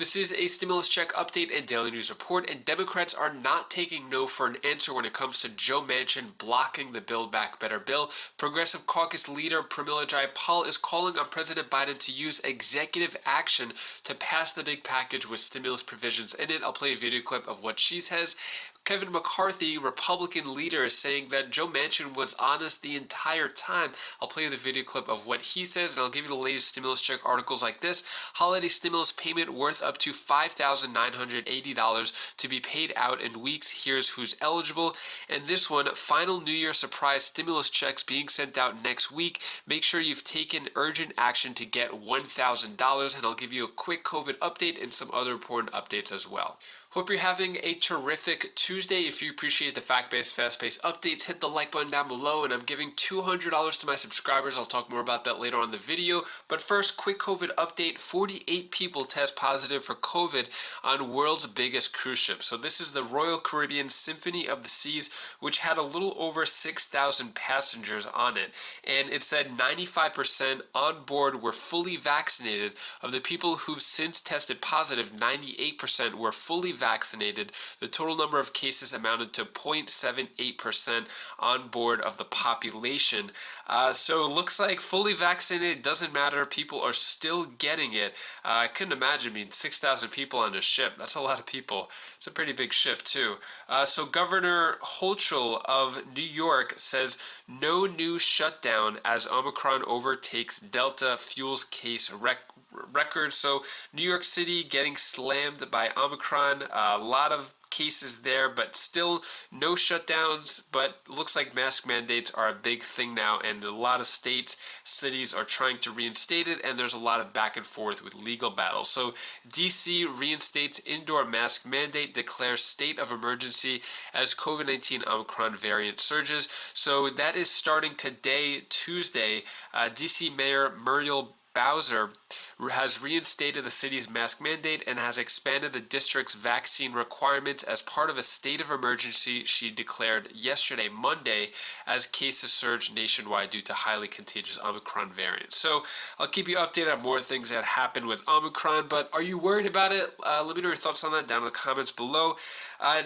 This is a stimulus check update and daily news report, and Democrats are not taking no for an answer when it comes to Joe Manchin blocking the Build Back Better bill. Progressive Caucus leader Pramila Jayapal is calling on President Biden to use executive action to pass the big package with stimulus provisions in it. I'll play a video clip of what she says. Kevin McCarthy, Republican leader, is saying that Joe Manchin was honest the entire time. I'll play you the video clip of what he says, and I'll give you the latest stimulus check articles like this. Holiday stimulus payment worth up to $5,980 to be paid out in weeks. Here's who's eligible. And this one, final New Year surprise stimulus checks being sent out next week. Make sure you've taken urgent action to get $1,000, and I'll give you a quick COVID update and some other important updates as well. Hope you're having a terrific Tuesday. If you appreciate the fact-based, fast-paced updates, hit the like button down below, and I'm giving $200 to my subscribers. I'll talk more about that later on in the video. But first, quick COVID update. 48 people test positive for COVID on world's biggest cruise ship. So this is the Royal Caribbean Symphony of the Seas, which had a little over 6,000 passengers on it. And it said 95% on board were fully vaccinated. Of the people who've since tested positive, 98% were fully vaccinated. The total number of cases amounted to 0.78% on board of the population. So it looks like fully vaccinated doesn't matter. People are still getting it. I couldn't imagine being 6,000 people on a ship. That's a lot of people. It's a pretty big ship too. So Governor Hochul of New York says no new shutdown as Omicron overtakes Delta, fuels case records. So New York City getting slammed by Omicron. A lot of cases there, but still no shutdowns. But looks like mask mandates are a big thing now, and a lot of states, cities are trying to reinstate it, and there's a lot of back and forth with legal battles. So DC reinstates indoor mask mandate, declares state of emergency as COVID-19 Omicron variant surges. So that is starting today, Tuesday. DC Mayor Muriel Bowser has reinstated the city's mask mandate and has expanded the district's vaccine requirements as part of a state of emergency she declared yesterday, Monday, as cases surged nationwide due to highly contagious Omicron variants. So I'll keep you updated on more things that happen with Omicron, but are you worried about it? Let me know your thoughts on that down in the comments below.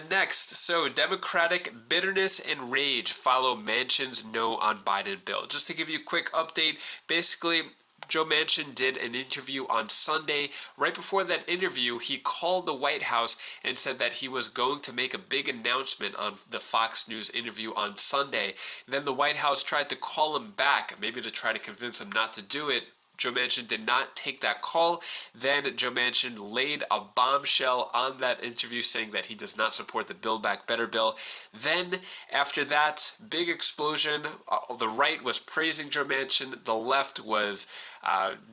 Next, so Democratic bitterness and rage follow Manchin's no on Biden bill. Just to give you a quick update, basically, Joe Manchin did an interview on Sunday. Right before that interview, he called the White House and said that he was going to make a big announcement on the Fox News interview on Sunday. Then the White House tried to call him back, maybe to try to convince him not to do it. Joe Manchin did not take that call. Then Joe Manchin laid a bombshell on that interview saying that he does not support the Build Back Better bill. Then after that big explosion, the right was praising Joe Manchin, the left was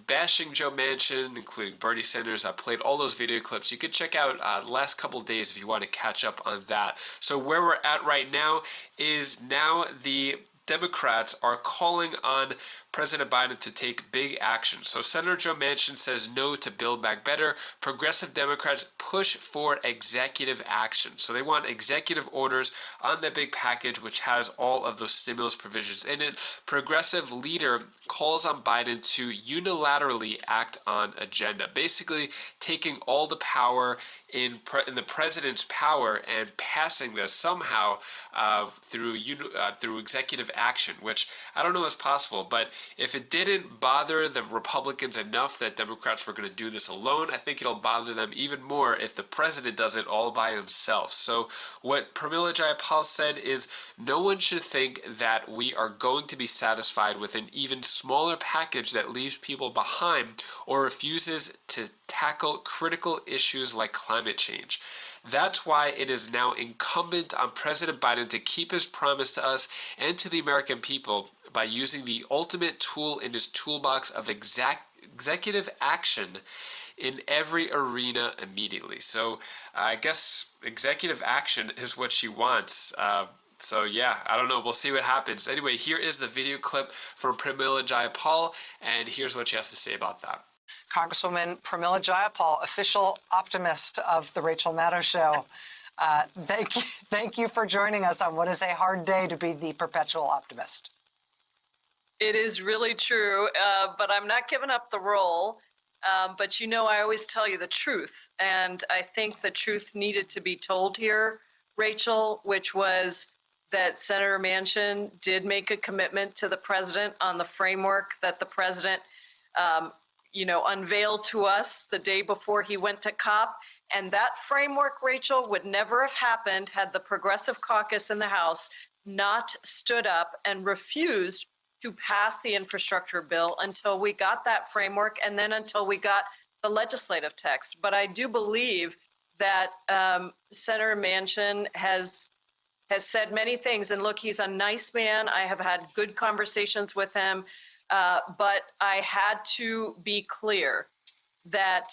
bashing Joe Manchin, including Bernie Sanders. I played all those video clips. You could check out the last couple days if you want to catch up on that. So where we're at right now is now the Democrats are calling on President Biden to take big action. So Senator Joe Manchin says no to Build Back Better. Progressive Democrats push for executive action. So they want executive orders on the big package, which has all of those stimulus provisions in it. Progressive leader calls on Biden to unilaterally act on agenda, basically taking all the power in the president's power and passing this somehow through executive action, which I don't know is possible. But if it didn't bother the Republicans enough that Democrats were going to do this alone, I think it'll bother them even more if the president does it all by himself. So what Pramila Jayapal said is no one should think that we are going to be satisfied with an even smaller package that leaves people behind or refuses to tackle critical issues like climate change. That's why it is now incumbent on President Biden to keep his promise to us and to the American people by using the ultimate tool in his toolbox of executive action in every arena immediately. So I guess executive action is what she wants. So yeah, I don't know. We'll see what happens. Anyway, here is the video clip from Pramila Jayapal, and here's what she has to say about that. Congresswoman Pramila Jayapal, official optimist of the Rachel Maddow Show. Thank you for joining us on what is a hard day to be the perpetual optimist. It is really true, but I'm not giving up the role. But I always tell you the truth. And I think the truth needed to be told here, Rachel, which was that Senator Manchin did make a commitment to the president on the framework that the president, unveiled to us the day before he went to COP. And that framework, Rachel, would never have happened had the Progressive Caucus in the House not stood up and refused to pass the infrastructure bill until we got that framework and then until we got the legislative text. But I do believe that Senator Manchin has said many things. And look, he's a nice man. I have had good conversations with him. But I had to be clear that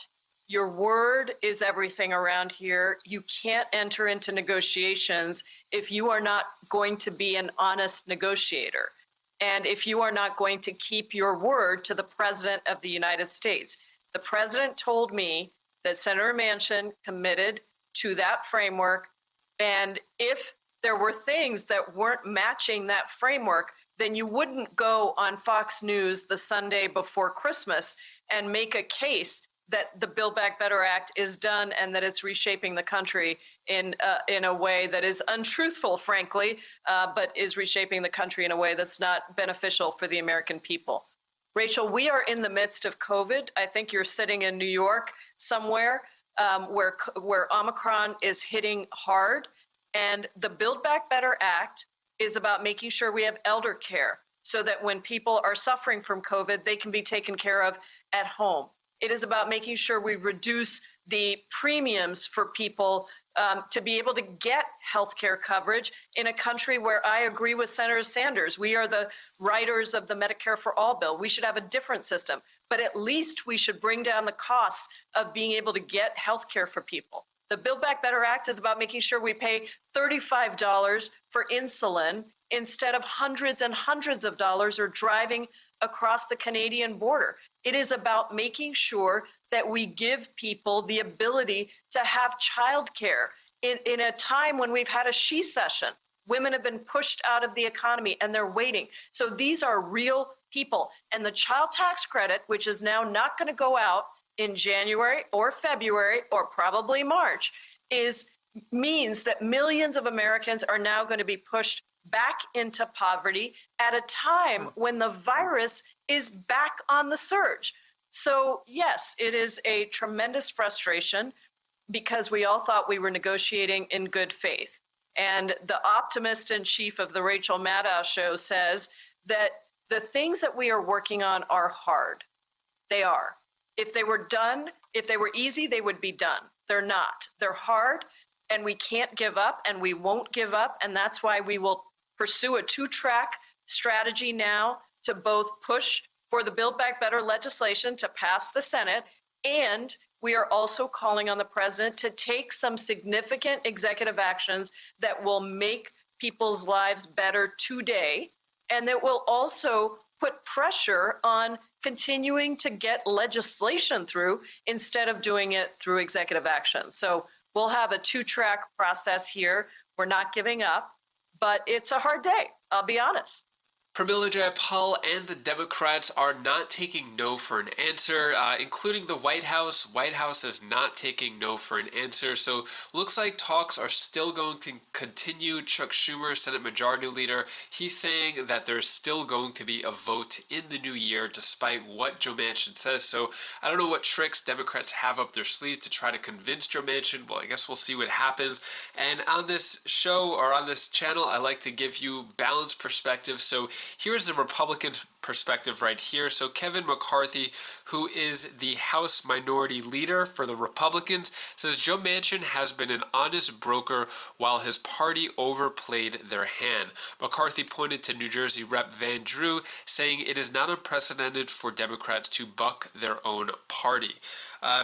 your word is everything around here. You can't enter into negotiations if you are not going to be an honest negotiator. And if you are not going to keep your word to the President of the United States. The President told me that Senator Manchin committed to that framework. And if there were things that weren't matching that framework, then you wouldn't go on Fox News the Sunday before Christmas and make a case that the Build Back Better Act is done and that it's reshaping the country in a way that is untruthful, frankly, but is reshaping the country in a way that's not beneficial for the American people. Rachel, we are in the midst of COVID. I think you're sitting in New York somewhere where Omicron is hitting hard. And the Build Back Better Act is about making sure we have elder care so that when people are suffering from COVID, they can be taken care of at home. It is about making sure we reduce the premiums for people to be able to get health care coverage in a country where I agree with Senator Sanders. We are the writers of the Medicare for All bill. We should have a different system, but at least we should bring down the costs of being able to get health care for people. The Build Back Better Act is about making sure we pay $35 for insulin instead of hundreds and hundreds of dollars or driving across the Canadian border. It is about making sure that we give people the ability to have childcare in a time when we've had a she-cession. Women have been pushed out of the economy and they're waiting. So these are real people. And the child tax credit, which is now not going to go out in January or February or probably March, means that millions of Americans are now going to be pushed back into poverty at a time when the virus is back on the surge. So yes, it is a tremendous frustration because we all thought we were negotiating in good faith. And the optimist in chief of the Rachel Maddow show says that the things that we are working on are hard. They are. If they were done, if they were easy, they would be done. They're not. They're hard, and we can't give up, and we won't give up. And that's why we will pursue a two-track strategy now to both push for the Build Back Better legislation to pass the Senate, and we are also calling on the president to take some significant executive actions that will make people's lives better today, and that will also put pressure on continuing to get legislation through instead of doing it through executive action. So we'll have a two-track process here. We're not giving up, but it's a hard day, I'll be honest. Pramila Jayapal and the Democrats are not taking no for an answer, including the White House. White House is not taking no for an answer. So looks like talks are still going to continue. Chuck Schumer, Senate Majority Leader, he's saying that there's still going to be a vote in the new year despite what Joe Manchin says. So I don't know what tricks Democrats have up their sleeve to try to convince Joe Manchin. Well, I guess we'll see what happens. And on this show or on this channel, I like to give you balanced perspective. So here's the Republican perspective right here. So Kevin McCarthy, who is the House Minority Leader for the Republicans, says Joe Manchin has been an honest broker while his party overplayed their hand. McCarthy pointed to New Jersey Rep. Van Drew, saying it is not unprecedented for Democrats to buck their own party.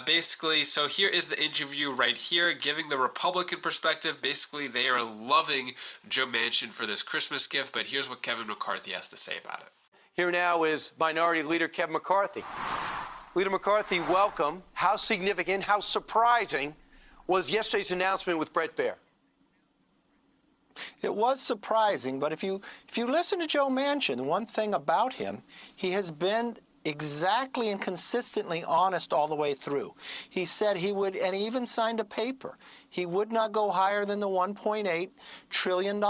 Basically, so here is the interview right here, giving the Republican perspective. Basically, they are loving Joe Manchin for this Christmas gift, but here's what Kevin McCarthy has to say about it. Here now is Minority Leader Kevin McCarthy. Leader McCarthy, welcome. How significant, how surprising was yesterday's announcement with Brett Baer? It was surprising, but if you listen to Joe Manchin, the one thing about him, he has been exactly and consistently honest all the way through. He said he would, and he even signed a paper. He would not go higher than the $1.8 trillion.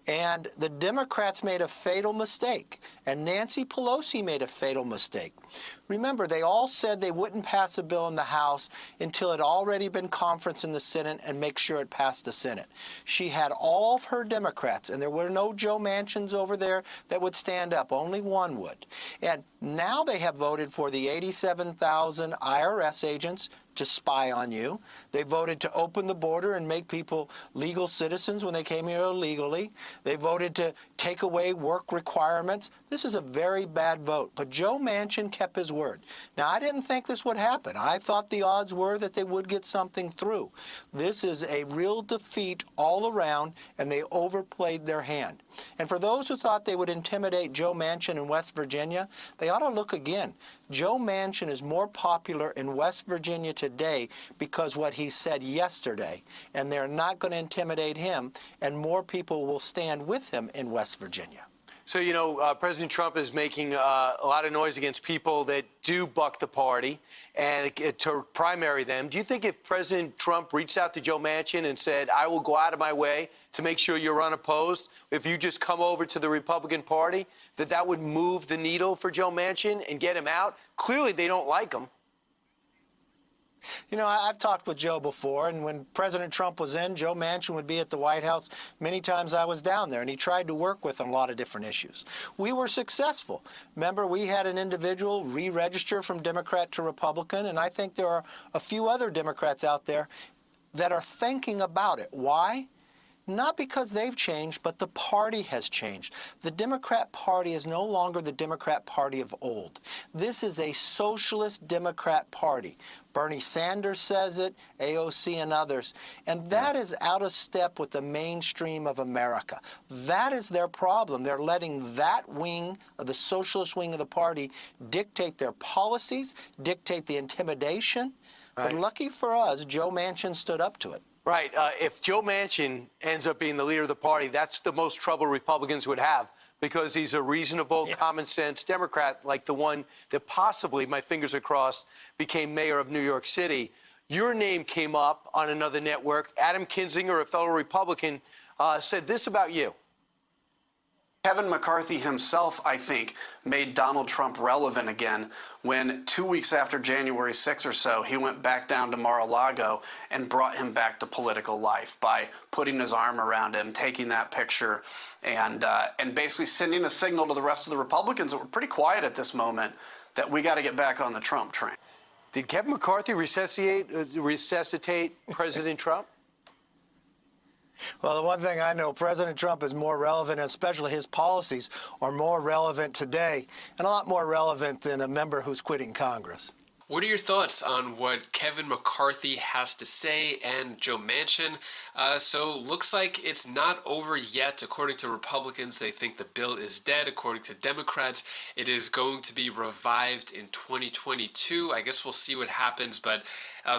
And the Democrats made a fatal mistake, and Nancy Pelosi made a fatal mistake. Remember, they all said they wouldn't pass a bill in the House until it had already been conferenced in the Senate and make sure it passed the Senate. She had all of her Democrats, and there were no Joe Manchins over there that would stand up. Only one would. And now they have voted for the 87,000 IRS agents to spy on you. They voted to open the border and make people legal citizens when they came here illegally. They voted to take away work requirements. This is a very bad vote. But Joe Manchin kept his word. Now, I didn't think this would happen. I thought the odds were that they would get something through. This is a real defeat all around, and they overplayed their hand. And for those who thought they would intimidate Joe Manchin in West Virginia, they ought to look again. Joe Manchin is more popular in West Virginia today because what he said yesterday, and they're not going to intimidate him, and more people will stand with him in West Virginia. So, you know, President Trump is making a lot of noise against people that do buck the party and to primary them. Do you think if President Trump reached out to Joe Manchin and said, I will go out of my way to make sure you're unopposed, if you just come over to the Republican Party, that that would move the needle for Joe Manchin and get him out? Clearly, they don't like him. You know, I've talked with Joe before, and when President Trump was in, Joe Manchin would be at the White House many times I was down there, and he tried to work with on a lot of different issues. We were successful. Remember, we had an individual re-register from Democrat to Republican, and I think there are a few other Democrats out there that are thinking about it. Why? Not because they've changed, but the party has changed. The Democrat Party is no longer the Democrat Party of old. This is a socialist Democrat Party. Bernie Sanders says it, AOC and others. And that is out of step with the mainstream of America. That is their problem. They're letting that wing, of the socialist wing of the party, dictate their policies, dictate the intimidation. Right. But lucky for us, Joe Manchin stood up to it. Right. If Joe Manchin ends up being the leader of the party, that's the most trouble Republicans would have because he's a reasonable, common sense Democrat like the one that possibly, my fingers are crossed, became mayor of New York City. Your name came up on another network. Adam Kinzinger, a fellow Republican, said this about you. Kevin McCarthy himself, I think, made Donald Trump relevant again when 2 weeks after January 6 or so, he went back down to Mar-a-Lago and brought him back to political life by putting his arm around him, taking that picture, and basically sending a signal to the rest of the Republicans that were pretty quiet at this moment that we got to get back on the Trump train. Did Kevin McCarthy resuscitate President Trump? Well, the one thing I know, President Trump is more relevant, especially his policies are more relevant today and a lot more relevant than a member who's quitting Congress. What are your thoughts on what Kevin McCarthy has to say and Joe Manchin? So looks like it's not over yet. According to Republicans, they think the bill is dead. According to Democrats, it is going to be revived in 2022. I guess we'll see what happens, but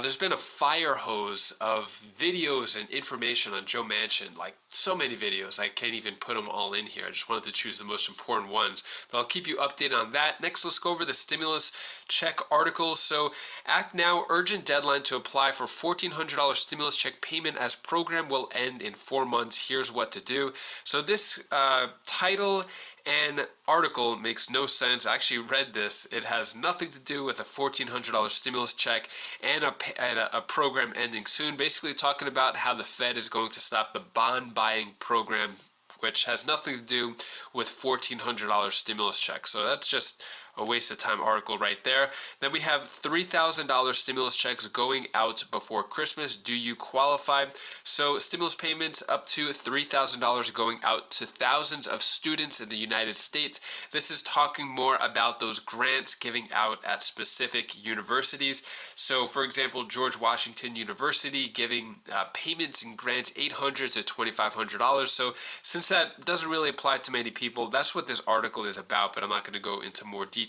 there's been a fire hose of videos and information on Joe Manchin, like so many videos. I can't even put them all in here. I just wanted to choose the most important ones, but I'll keep you updated on that. Next, let's go over the stimulus check articles. So act now, urgent deadline to apply for $1,400 stimulus check payment as program will end in 4 months. Here's what to do. So this title and article makes no sense. I actually read this. It has nothing to do with a $1,400 stimulus check and a program ending soon. Basically talking about how the Fed is going to stop the bond buying program, which has nothing to do with $1,400 stimulus checks. So that's just a waste of time article right there. Then we have $3,000 stimulus checks going out before Christmas. Do you qualify? So stimulus payments up to $3,000 going out to thousands of students in the United States. This is talking more about those grants giving out at specific universities. So for example, George Washington University giving payments and grants $800 to $2,500. So since that doesn't really apply to many people, that's what this article is about, but I'm not going to go into more detail.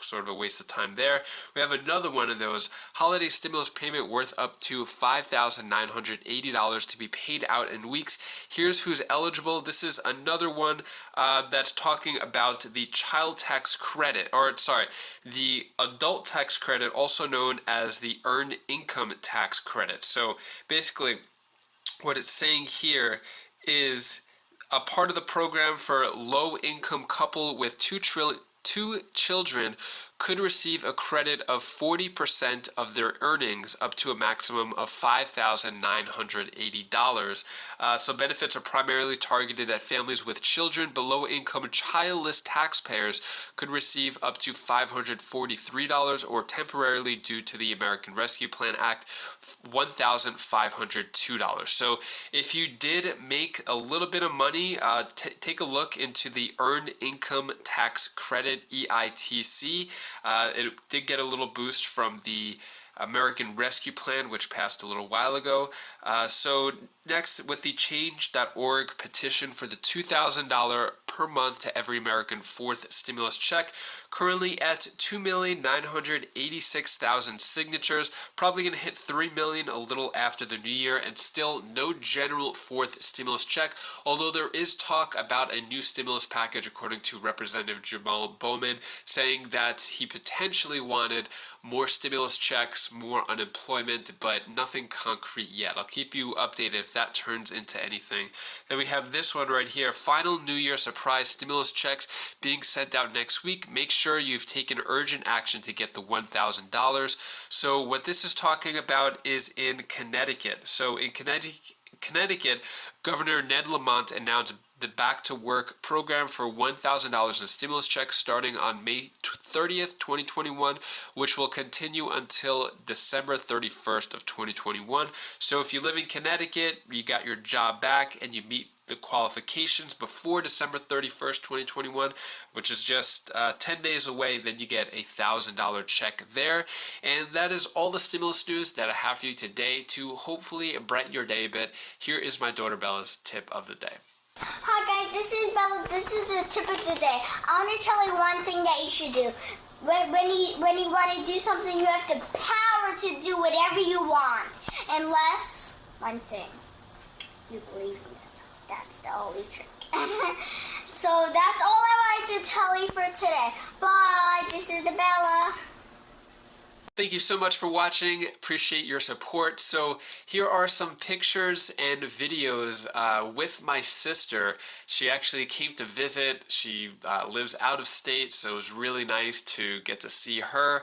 sort of a waste of time there. We have another one of those holiday stimulus payment worth up to $5,980 to be paid out in weeks. Here's who's eligible. This is another one that's talking about the child tax credit, or sorry, the adult tax credit, also known as the earned income tax credit. So basically, what it's saying here is a part of the program for low-income couple with two children could receive a credit of 40% of their earnings up to a maximum of $5,980. So benefits are primarily targeted at families with children. Below income childless taxpayers could receive up to $543, or temporarily, due to the American Rescue Plan Act, $1,502. So if you did make a little bit of money, take a look into the Earned Income Tax Credit, EITC. It did get a little boost from the American Rescue Plan, which passed a little while ago. So next, with the Change.org petition for the $2,000 per month to every American fourth stimulus check, currently at 2,986,000 signatures, probably going to hit 3 million a little after the new year, and still no general fourth stimulus check, although there is talk about a new stimulus package, according to Representative Jamal Bowman, saying that he potentially wanted more stimulus checks, more unemployment, but nothing concrete yet. I'll keep you updated if that turns into anything. Then we have this one right here: final New Year surprise stimulus checks being sent out next week. Make sure you've taken urgent action to get the $1,000. So what this is talking about is in Connecticut. So in Connecticut, Governor Ned Lamont announced the Back to Work program for $1,000 in stimulus checks starting on May 30th, 2021, which will continue until December 31st of 2021. So if you live in Connecticut, you got your job back, and you meet the qualifications before December 31st, 2021, which is just 10 days away, then you get a $1,000 check there. And that is all the stimulus news that I have for you today to hopefully brighten your day a bit. Here is my daughter Bella's tip of the day. Hi guys, this is Bella. This is the tip of the day. I want to tell you one thing that you should do. When you want to do something, you have the power to do whatever you want. Unless, one thing, you believe in yourself. That's the only trick. So that's all I wanted to tell you for today. Bye. This is the Bella. Thank you so much for watching. Appreciate your support. So here are some pictures and videos with my sister. She actually came to visit. She lives out of state, so it was really nice to get to see her.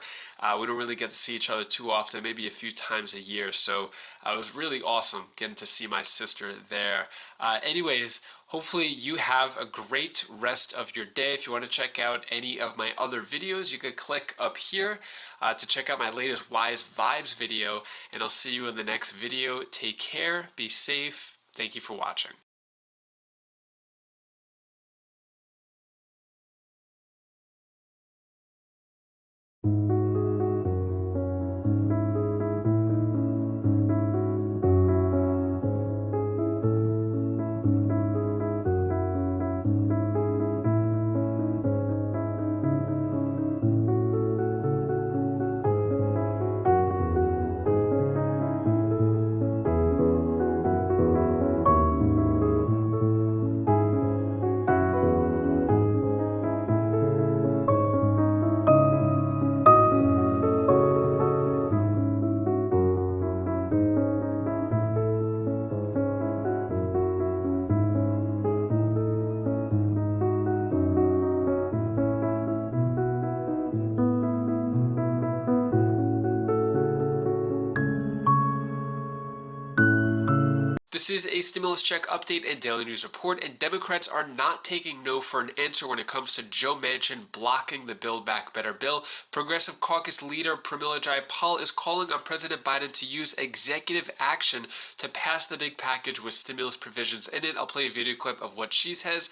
We don't really get to see each other too often, maybe a few times a year. So it was really awesome getting to see my sister there. Anyways, hopefully you have a great rest of your day. If you want to check out any of my other videos, you could click up here to check out my latest Wise Vibes video, and I'll see you in the next video. Take care, be safe. Thank you for watching. This is a stimulus check update and daily news report, and Democrats are not taking no for an answer when it comes to Joe Manchin blocking the Build Back Better bill. Progressive Caucus leader Pramila Jayapal is calling on President Biden to use executive action to pass the big package with stimulus provisions in it. I'll play a video clip of what she says.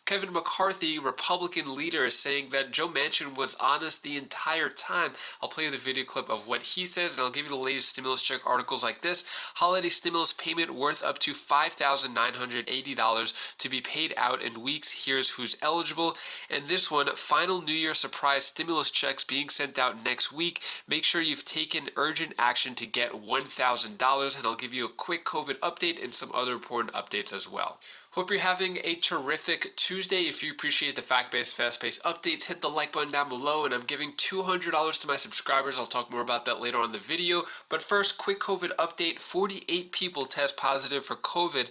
Kevin McCarthy, Republican leader, is saying that Joe Manchin was honest the entire time. I'll play you the video clip of what he says, and I'll give you the latest stimulus check articles like this. Holiday stimulus payment worth up to $5,980 to be paid out in weeks. Here's who's eligible. And this one, final New Year surprise stimulus checks being sent out next week. Make sure you've taken urgent action to get $1,000, and I'll give you a quick COVID update and some other important updates as well. Hope you're having a terrific Tuesday. If you appreciate the fact-based, fast-paced updates, hit the like button down below, and I'm giving $200 to my subscribers. I'll talk more about that later on in the video. But first, quick COVID update. 48 people test positive for COVID.